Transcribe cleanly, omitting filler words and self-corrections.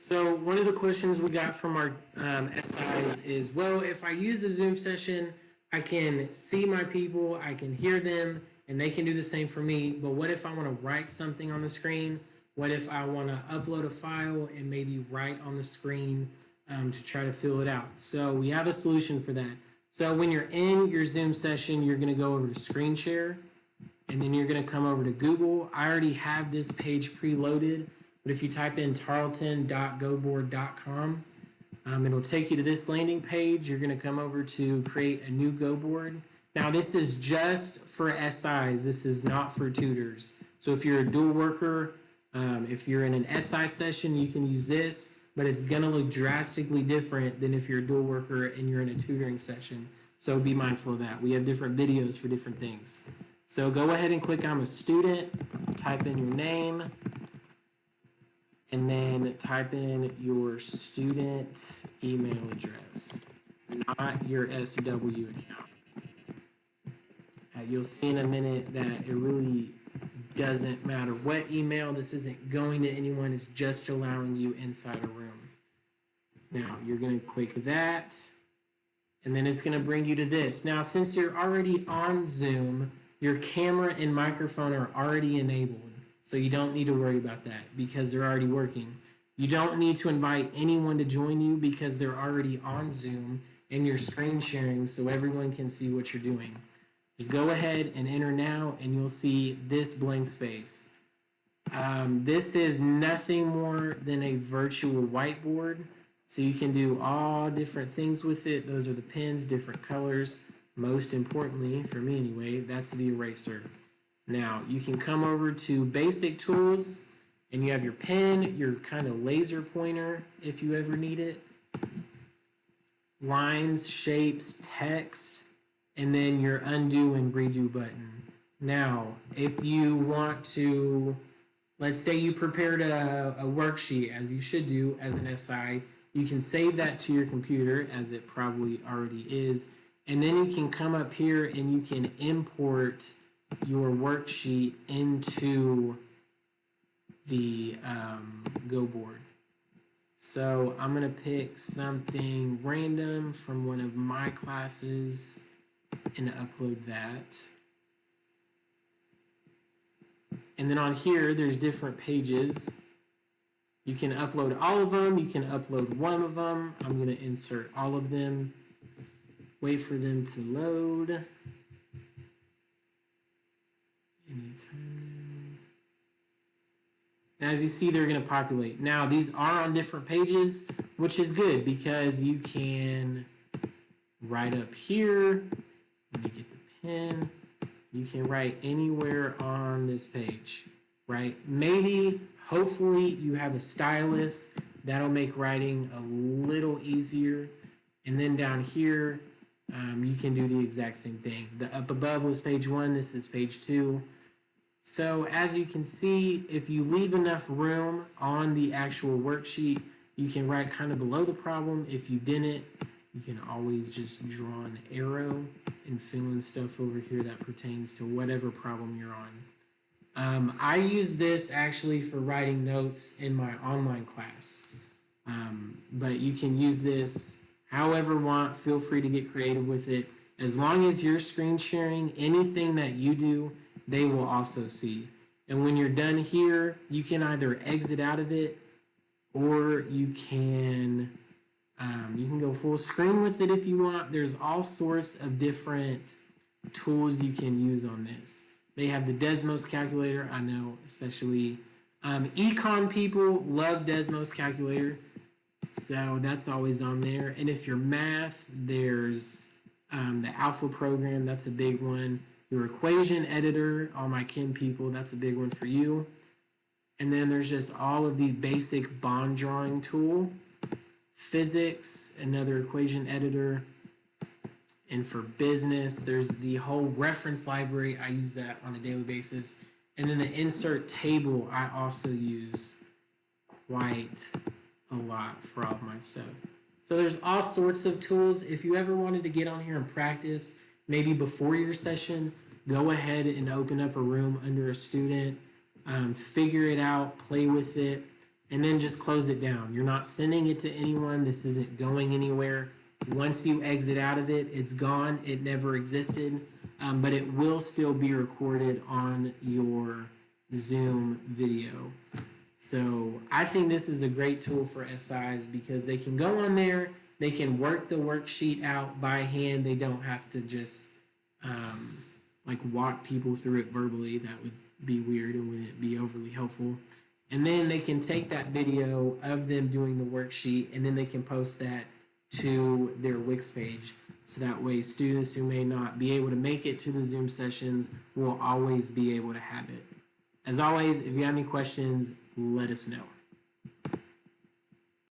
So one of the questions we got from our SIs is, well, if I use a Zoom session, I can see my people, I can hear them, and they can do the same for me. But what if I want to write something on the screen? What if I want to upload a file and maybe write on the screen to try to fill it out? So we have a solution for that. So when you're in your Zoom session, you're going to go over to screen share, and then you're going to come over to Google. I already have this page preloaded, but if you type in tarleton.goboard.com, it'll take you to this landing page. You're going to come over to create a new Go board. Now, this is just for SIs. This is not for tutors. So if you're a dual worker, if you're in an SI session, you can use this, but it's going to look drastically different than if you're a dual worker and you're in a tutoring session. So be mindful of that. We have different videos for different things. So go ahead and click I'm a student, type in your name, and then type in your student email address, not your SW account. You'll see in a minute that it really doesn't matter what email. This isn't going to anyone. It's just allowing you inside a room. Now, you're going to click that, and then it's going to bring you to this. Now, since you're already on Zoom, your camera and microphone are already enabled. So you don't need to worry about that because they're already working. You don't need to invite anyone to join you because they're already on Zoom and you're screen sharing so everyone can see what you're doing. Just go ahead and enter now and you'll see this blank space. This is nothing more than a virtual whiteboard. So you can do all different things with it. Those are the pens, different colors. Most importantly, for me anyway, that's the eraser. Now, you can come over to basic tools and you have your pen, your kind of laser pointer if you ever need it, lines, shapes, text, and then your undo and redo button. Now, if you want to, let's say you prepared a worksheet, as you should do as an SI, you can save that to your computer, as it probably already is, and then you can come up here and you can import your worksheet into the Go board. So I'm going to pick something random from one of my classes and upload that. And then on here, there's different pages. You can upload all of them. You can upload one of them. I'm going to insert all of them. Wait for them to load. Anytime. And as you see, they're going to populate. Now, these are on different pages, which is good because you can write up here. Let me get the pen. You can write anywhere on this page, right? Maybe, hopefully, you have a stylus. That'll make writing a little easier. And then down here, you can do the exact same thing. The up above was page 1. This is page 2. So as you can see, if you leave enough room on the actual worksheet, you can write kind of below the problem. If you didn't, you can always just draw an arrow and fill in stuff over here that pertains to whatever problem you're on. I use this actually for writing notes in my online class. But you can use this however you want. Feel free to get creative with it. As long as you're screen sharing, anything that you do, they will also see. And when you're done here, you can either exit out of it or you can go full screen with it if you want. There's all sorts of different tools you can use on this. They have the Desmos calculator. I know, especially econ people love Desmos calculator. So that's always on there. And if you're math, there's the Alpha program. That's a big one. Your equation editor, all my kin people, that's a big one for you. And then there's just all of the basic bond drawing tool. Physics, another equation editor. And for business, there's the whole reference library. I use that on a daily basis. And then the insert table, I also use quite a lot for all of my stuff. So there's all sorts of tools. If you ever wanted to get on here and practice, maybe before your session, go ahead and open up a room under a student, figure it out, play with it. and then just close it down. You're not sending it to anyone. This isn't going anywhere. Once you exit out of it, it's gone. It never existed, but it will still be recorded on your Zoom video. So I think this is a great tool for SIs because they can go on there, they can work the worksheet out by hand. They don't have to just like walk people through it verbally. That would be weird and wouldn't be overly helpful. And then they can take that video of them doing the worksheet and then they can post that to their Wix page. So that way students who may not be able to make it to the Zoom sessions will always be able to have it. As always, if you have any questions, let us know.